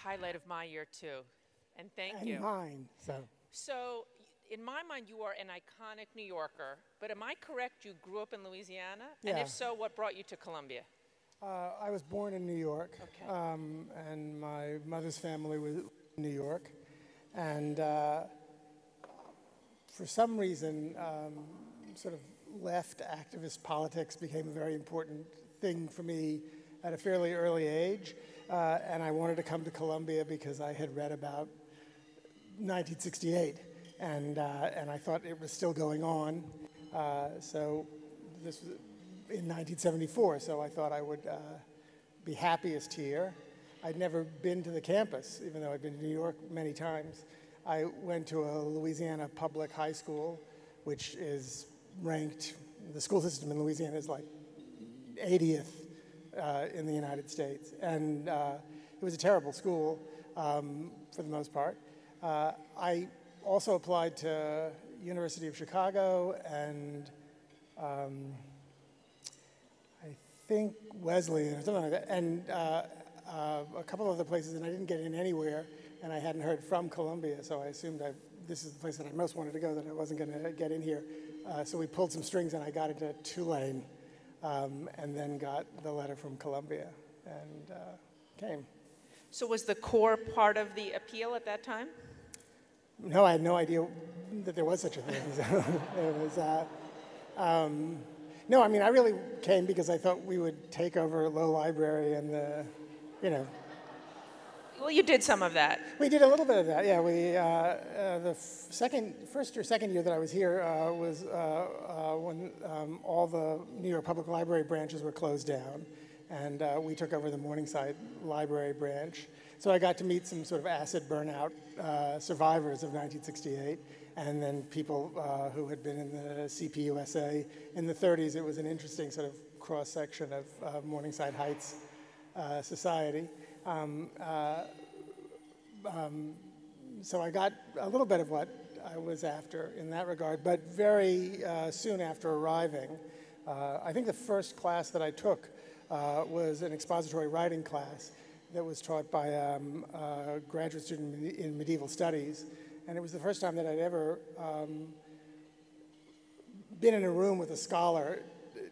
highlight of my year too, and thank you. And mine, so. So, in my mind, you are an iconic New Yorker, but am I correct, you grew up in Louisiana? Yeah. And if so, what brought you to Columbia? I was born in New York, Okay. and my mother's family was in New York. And for some reason, sort of left activist politics became a very important thing for me at a fairly early age. And I wanted to come to Columbia because I had read about 1968, and I thought it was still going on. So this was in 1974, so I thought I would be happiest here. I'd never been to the campus, even though I'd been to New York many times. I went to a Louisiana public high school, which is ranked, the school system in Louisiana is like 80th in the United States. And it was a terrible school for the most part. I also applied to University of Chicago and I think Wesleyan or something like that, and a couple other places, and I didn't get in anywhere, and I hadn't heard from Columbia, so I assumed this is the place that I most wanted to go, that I wasn't going to get in here. So we pulled some strings, and I got into Tulane, and then got the letter from Columbia, and came. So was the core part of the appeal at that time? No, I had no idea that there was such a thing. So it was, no, I mean, I really came because I thought we would take over Low Library and the, you know. Well, you did some of that. We did a little bit of that, yeah. We, the first or second year that I was here was when all the New York Public Library branches were closed down, and we took over the Morningside Library branch. So I got to meet some sort of acid burnout survivors of 1968, and then people who had been in the CPUSA in the 30s. It was an interesting sort of cross-section of Morningside Heights society. So I got a little bit of what I was after in that regard, but very soon after arriving, I think the first class that I took was an expository writing class that was taught by a graduate student in medieval studies. And it was the first time that I'd ever been in a room with a scholar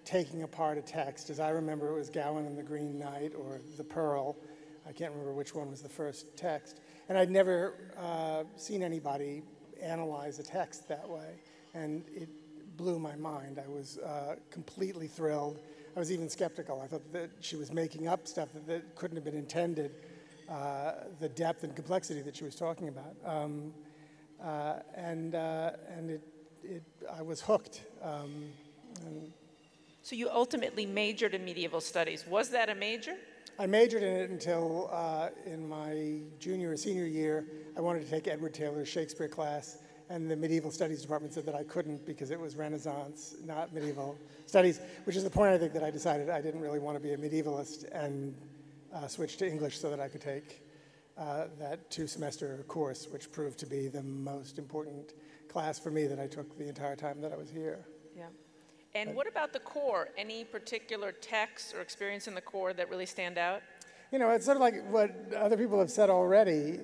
taking apart a text. As I remember, it was Gowan and the Green Knight or The Pearl. I can't remember which one was the first text. And I'd never seen anybody analyze a text that way. And it blew my mind. I was completely thrilled. I was even skeptical. I thought that she was making up stuff that couldn't have been intended, the depth and complexity that she was talking about. I was hooked. So you ultimately majored in medieval studies. Was that a major? I majored in it until in my junior or senior year, I wanted to take Edward Taylor's Shakespeare class, and the medieval studies department said that I couldn't because it was Renaissance, not medieval studies, which is the point I think that I decided I didn't really want to be a medievalist and switched to English so that I could take that two-semester course, which proved to be the most important class for me that I took the entire time that I was here. Yeah. And what about the core? Any particular texts or experience in the core that really stand out? You know, it's sort of like what other people have said already.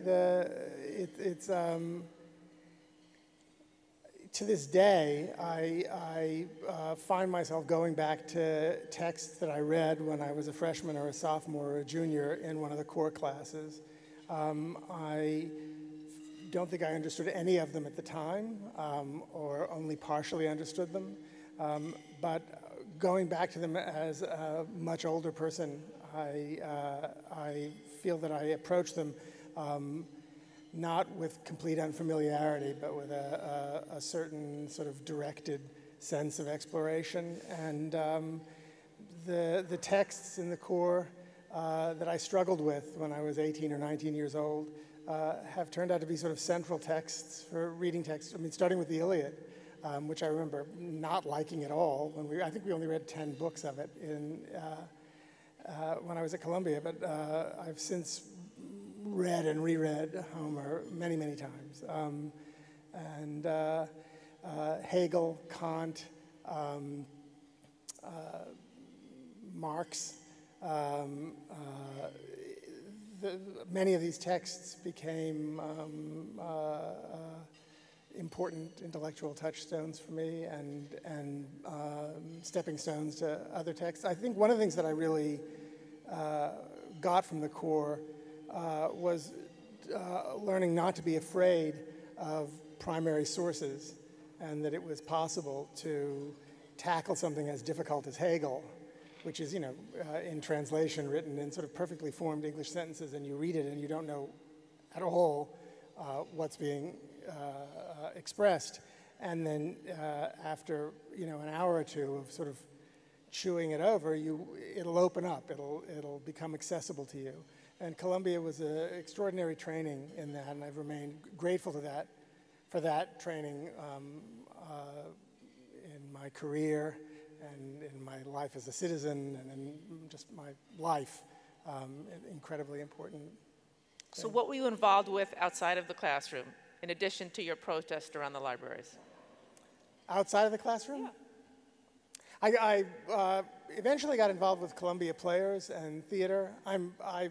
To this day, I find myself going back to texts that I read when I was a freshman or a sophomore or a junior in one of the core classes. I don't think I understood any of them at the time, or only partially understood them. But going back to them as a much older person, I feel that I approach them not with complete unfamiliarity, but with a certain sort of directed sense of exploration. And the texts in the core that I struggled with when I was 18 or 19 years old have turned out to be sort of central texts for reading texts. I mean, starting with the Iliad, which I remember not liking at all. I think we only read 10 books of it when I was at Columbia, but I've since read and reread Homer many, many times. Hegel, Kant, Marx, many of these texts became important intellectual touchstones for me and stepping stones to other texts. I think one of the things that I really got from the core was learning not to be afraid of primary sources, and that it was possible to tackle something as difficult as Hegel, which is, in translation written in sort of perfectly formed English sentences, and you read it and you don't know at all what's being expressed. And then after, an hour or two of sort of chewing it over, it'll open up, it'll become accessible to you. And Columbia was an extraordinary training in that, and I've remained grateful to for that training in my career and in my life as a citizen and in just my life. Incredibly important thing. So what were you involved with outside of the classroom, in addition to your protest around the libraries? Outside of the classroom? Yeah. I eventually got involved with Columbia Players and theater. I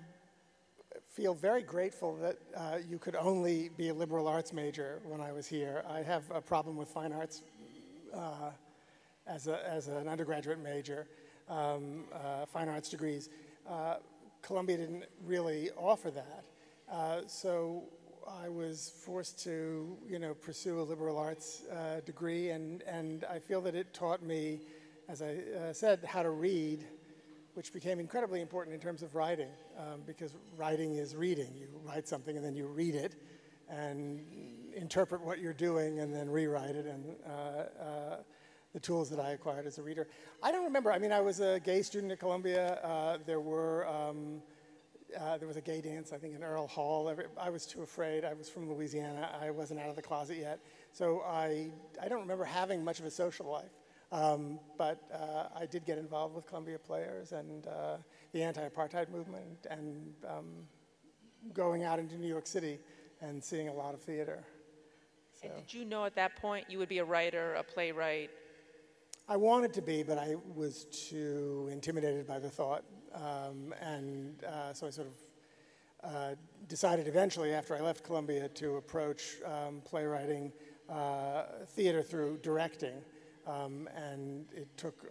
feel very grateful that you could only be a liberal arts major when I was here. I have a problem with fine arts as an undergraduate major, fine arts degrees. Columbia didn't really offer that. So I was forced to, pursue a liberal arts degree, and I feel that it taught me, as I said, how to read, which became incredibly important in terms of writing, because writing is reading. You write something and then you read it and interpret what you're doing and then rewrite it, and the tools that I acquired as a reader. I don't remember. I mean, I was a gay student at Columbia. There was a gay dance, I think, in Earl Hall. I was too afraid. I was from Louisiana. I wasn't out of the closet yet. So I don't remember having much of a social life. But I did get involved with Columbia Players and the anti-apartheid movement, and going out into New York City and seeing a lot of theater. So. And did you know at that point you would be a writer, a playwright? I wanted to be, but I was too intimidated by the thought. So I sort of decided eventually, after I left Columbia, to approach playwriting, theater through directing. And it took,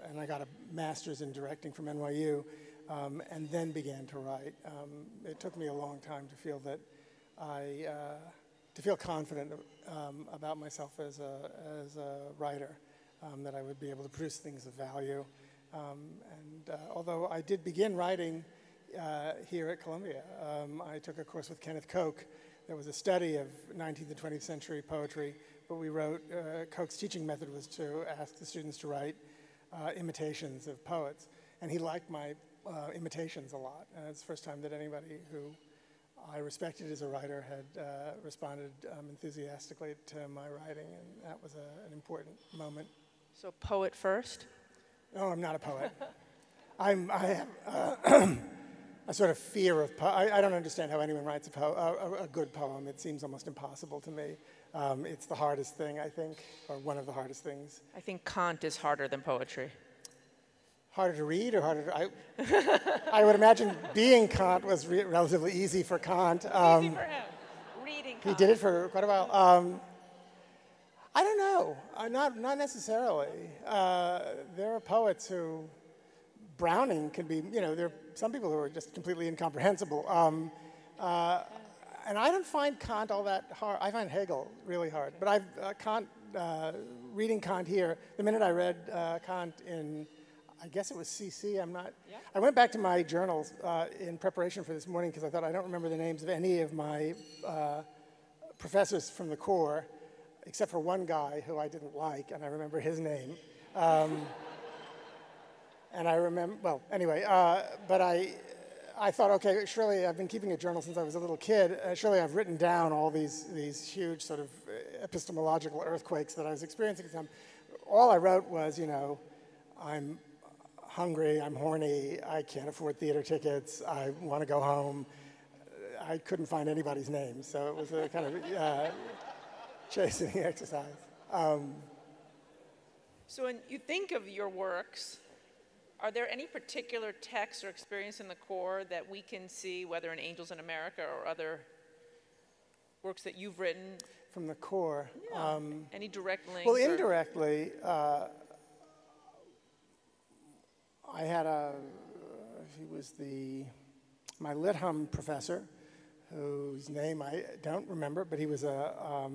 and I got a master's in directing from NYU, and then began to write. It took me a long time to feel that to feel confident about myself as a writer, that I would be able to produce things of value. Although I did begin writing here at Columbia, I took a course with Kenneth Koch. There was a study of 19th and 20th century poetry. But we wrote, Koch's teaching method was to ask the students to write imitations of poets. And he liked my imitations a lot. It's the first time that anybody who I respected as a writer had responded enthusiastically to my writing, and that was an important moment. So poet first? No, I'm not a poet. I have a sort of fear of I don't understand how anyone writes a good poem. It seems almost impossible to me. It's the hardest thing, I think, or one of the hardest things. I think Kant is harder than poetry. Harder to read or harder to... I would imagine being Kant was relatively easy for Kant. Easy for him. Reading Kant. He did it for quite a while. I don't know. Not necessarily. There are poets who... Browning can be, there are some people who are just completely incomprehensible. And I don't find Kant all that hard. I find Hegel really hard. But reading Kant here, the minute I read Kant in, I guess it was CC, I went back to my journals in preparation for this morning because I thought I don't remember the names of any of my professors from the core, except for one guy who I didn't like, and I remember his name. And I remember, well, anyway, but I thought, okay, surely I've been keeping a journal since I was a little kid. Surely I've written down all these huge sort of epistemological earthquakes that I was experiencing at the time. All I wrote was, I'm hungry, I'm horny, I can't afford theater tickets, I want to go home. I couldn't find anybody's name, so it was a kind of chastening exercise. So when you think of your works, Are there any particular texts or experience in the core that we can see, whether in Angels in America or other works that you've written? From the core? Yeah. Any direct links? Well, indirectly, I had he was my Lit Hum professor, whose name I don't remember, but he was a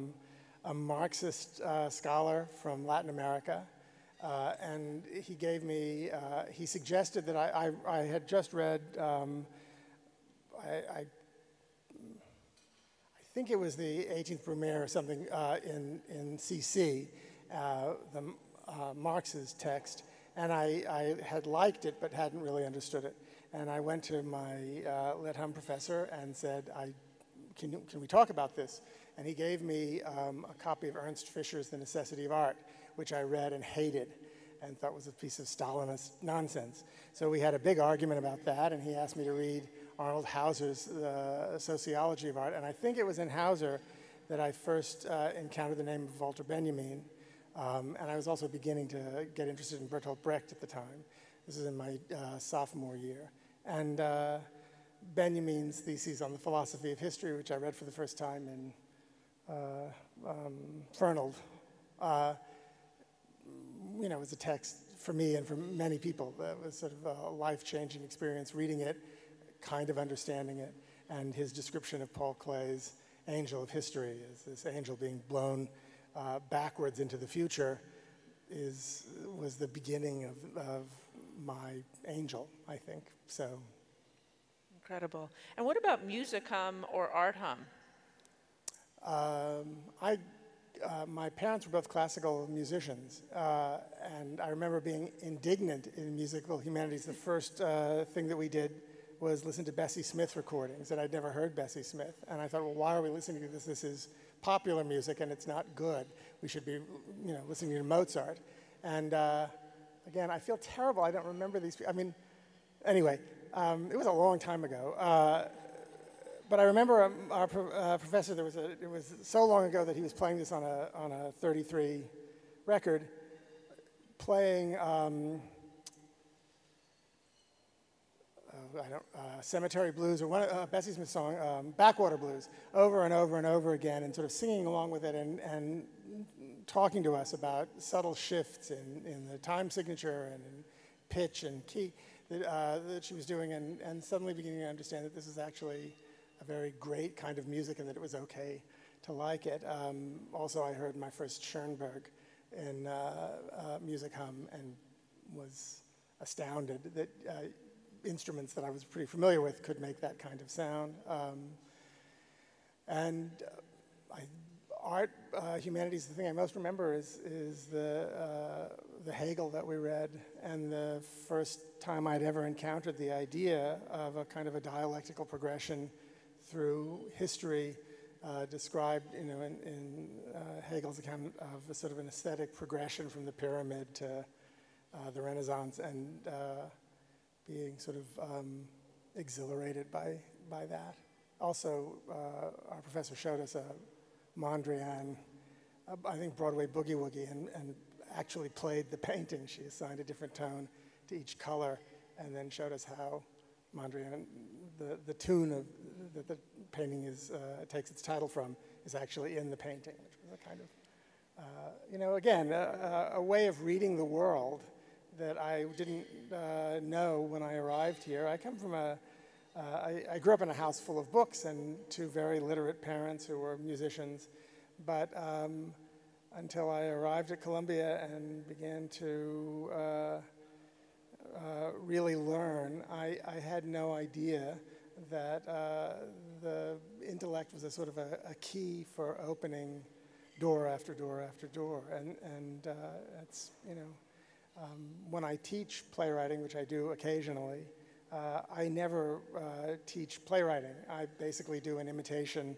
Marxist scholar from Latin America. And he gave me, he suggested that I had just read, I think it was the 18th Brumaire or something in CC, the Marx's text, and I had liked it but hadn't really understood it. And I went to my Lit Hum professor and said, can we talk about this? And he gave me a copy of Ernst Fischer's The Necessity of Art, which I read and hated and thought was a piece of Stalinist nonsense. So we had a big argument about that, and he asked me to read Arnold Hauser's Sociology of Art. And I think it was in Hauser that I first encountered the name of Walter Benjamin. And I was also beginning to get interested in Bertolt Brecht at the time. This is in my sophomore year. And Benjamin's thesis on the philosophy of history, which I read for the first time in Fernald, was a text for me and for many people that was sort of a life-changing experience reading it, kind of understanding it, and his description of Paul Klee's angel of history as this angel being blown backwards into the future was the beginning of my angel, I think. So. Incredible. And what about music hum or art hum? My parents were both classical musicians, and I remember being indignant in musical humanities. The first thing that we did was listen to Bessie Smith recordings, and I'd never heard Bessie Smith. And I thought, well, why are we listening to this? This is popular music, and it's not good. We should be, listening to Mozart. And again, I feel terrible. I don't remember these people. I mean, anyway, it was a long time ago. But I remember our professor. It was so long ago that he was playing this on a 33 record, playing Cemetery Blues or one Bessie Smith song, Backwater Blues, over and over and over again, and sort of singing along with it and talking to us about subtle shifts in the time signature and in pitch and key that she was doing, and suddenly beginning to understand that this is actually a very great kind of music and that it was okay to like it. Also, I heard my first Schoenberg in music hum and was astounded that instruments that I was pretty familiar with could make that kind of sound. Art, humanities, the thing I most remember is the Hegel that we read, and the first time I'd ever encountered the idea of a kind of a dialectical progression through history, described, in Hegel's account of a sort of an aesthetic progression from the pyramid to the Renaissance, and being sort of exhilarated by that. Also, our professor showed us a Mondrian, I think Broadway Boogie Woogie, and actually played the painting. She assigned a different tone to each color, and then showed us how Mondrian, the tune that the painting takes its title from, is actually in the painting, which was a kind of, again, a way of reading the world that I didn't know when I arrived here. I come from I grew up in a house full of books and two very literate parents who were musicians, but until I arrived at Columbia and began to really learn, I had no idea that the intellect was a sort of a key for opening door after door after door, and that's, when I teach playwriting, which I do occasionally, I never teach playwriting. I basically do an imitation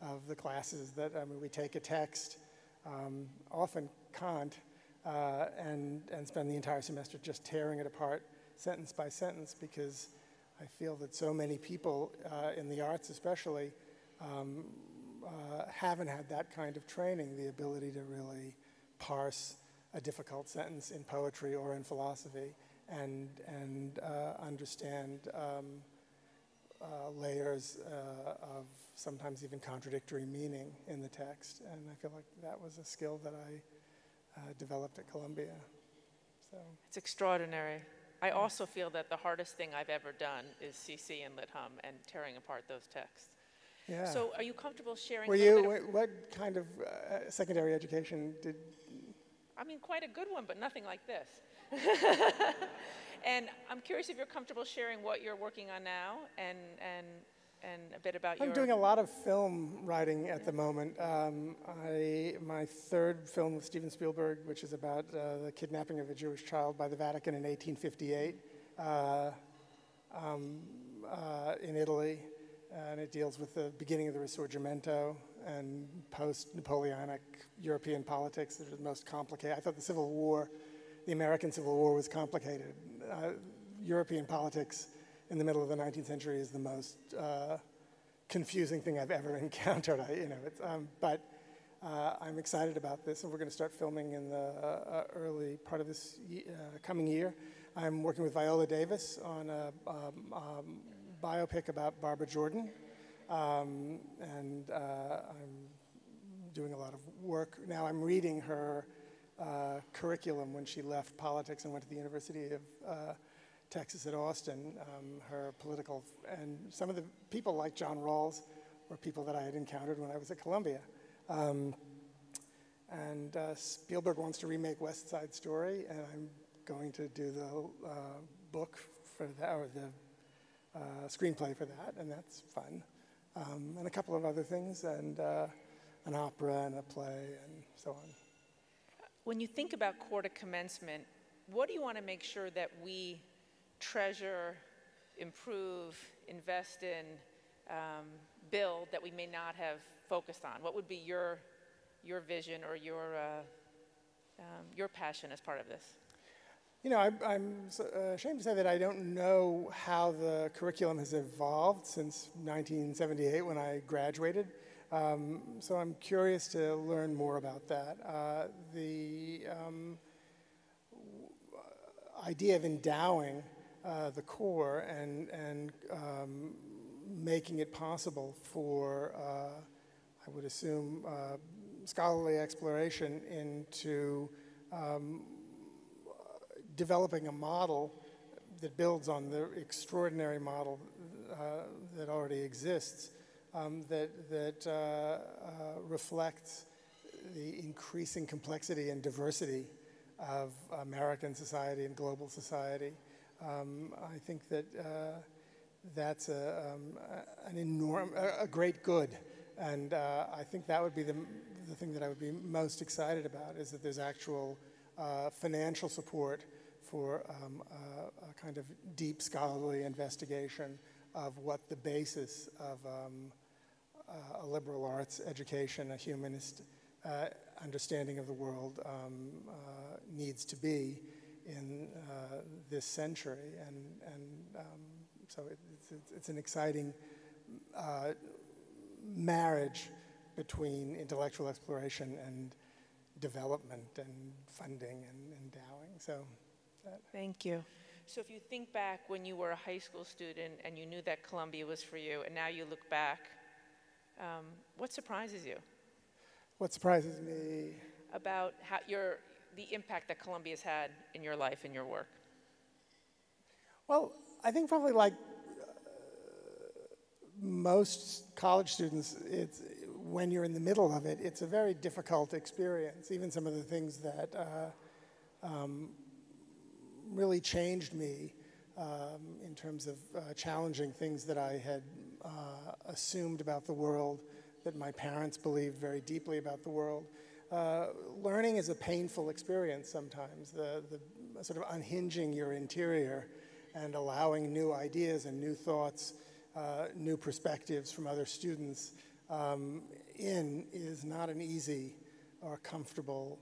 of the classes that, we take a text, often Kant, and spend the entire semester just tearing it apart sentence by sentence, because I feel that so many people in the arts especially haven't had that kind of training, the ability to really parse a difficult sentence in poetry or in philosophy and understand layers of sometimes even contradictory meaning in the text. And I feel like that was a skill that I developed at Columbia. So it's extraordinary. I also feel that the hardest thing I've ever done is CC and Lit Hum and tearing apart those texts. yeah. So are you comfortable sharing Were a little you, bit of, what kind of secondary education did? I mean, quite a good one, but nothing like this. And I'm curious if you're comfortable sharing what you're working on now and a bit about I'm doing a lot of film writing at the moment. My third film with Steven Spielberg, which is about the kidnapping of a Jewish child by the Vatican in 1858 in Italy. And it deals with the beginning of the Risorgimento and post-Napoleonic European politics that are the most complicated. I thought the Civil War, the American Civil War, was complicated. European politics in the middle of the 19th century is the most confusing thing I've ever encountered. But I'm excited about this, and we're going to start filming in the early part of this coming year. I'm working with Viola Davis on a biopic about Barbara Jordan, and I'm doing a lot of work. Now I'm reading her curriculum when she left politics and went to the University of Texas at Austin, her political, and some of the people like John Rawls were people that I had encountered when I was at Columbia. Spielberg wants to remake West Side Story, and I'm going to do the book for that, or the screenplay for that, and that's fun. And a couple of other things, and an opera and a play and so on. When you think about core to commencement, what do you want to make sure that we treasure, improve, invest in, build that we may not have focused on? What would be your vision or your passion as part of this? You know, I'm ashamed to say that I don't know how the curriculum has evolved since 1978 when I graduated. So I'm curious to learn more about that. The idea of endowing the core and making it possible for, I would assume, scholarly exploration into developing a model that builds on the extraordinary model that already exists, that reflects the increasing complexity and diversity of American society and global society. I think that that's a great good, and I think that would be the thing that I would be most excited about, is that there's actual financial support for a kind of deep scholarly investigation of what the basis of a liberal arts education, a humanist understanding of the world needs to be in this century. And so it's an exciting marriage between intellectual exploration and development and funding and endowing. So. Thank you. So if you think back when you were a high school student and you knew that Columbia was for you, and now you look back, what surprises you? What surprises me? About how the impact that Columbia's had in your life and your work. Well, I think probably like most college students, when you're in the middle of it, it's a very difficult experience. Even some of the things that really changed me in terms of challenging things that I had assumed about the world, that my parents believed very deeply about the world. Learning is a painful experience sometimes, the sort of unhinging your interior and allowing new ideas and new thoughts, new perspectives from other students in is not an easy or comfortable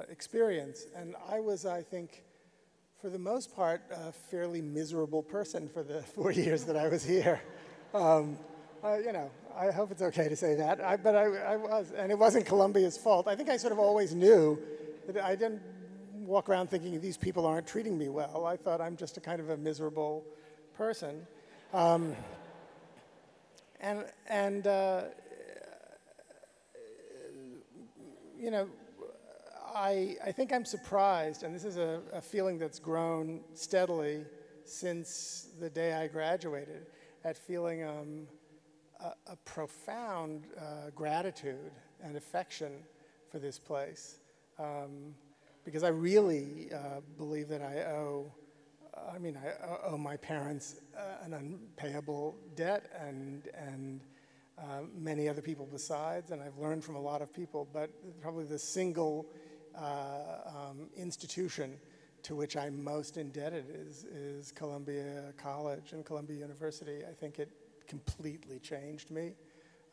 experience. And I was, I think, for the most part, a fairly miserable person for the 4 years that I was here. You know, I hope it's okay to say that, but I was, and it wasn't Columbia's fault. I think I sort of always knew that I didn't walk around thinking these people aren't treating me well. I thought I'm just a kind of a miserable person. You know, I think I'm surprised, and this is a feeling that's grown steadily since the day I graduated, at feeling a profound gratitude and affection for this place. Because I really believe that I owe my parents an unpayable debt, and many other people besides, and I've learned from a lot of people, but probably the single institution to which I'm most indebted is Columbia College and Columbia University. I think it completely changed me,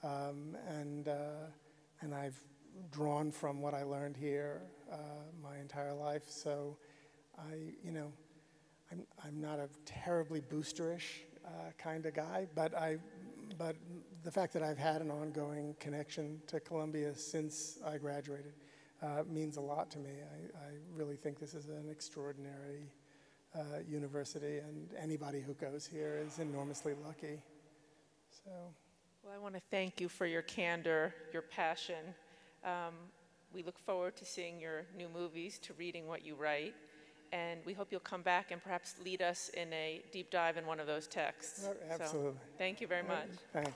and I've drawn from what I learned here my entire life. So I'm not a terribly boosterish kind of guy, but the fact that I've had an ongoing connection to Columbia since I graduated means a lot to me. I really think this is an extraordinary university, and anybody who goes here is enormously lucky. So, well, I want to thank you for your candor, your passion. We look forward to seeing your new movies, to reading what you write, and we hope you'll come back and perhaps lead us in a deep dive in one of those texts. Absolutely. So, thank you very much. Thanks.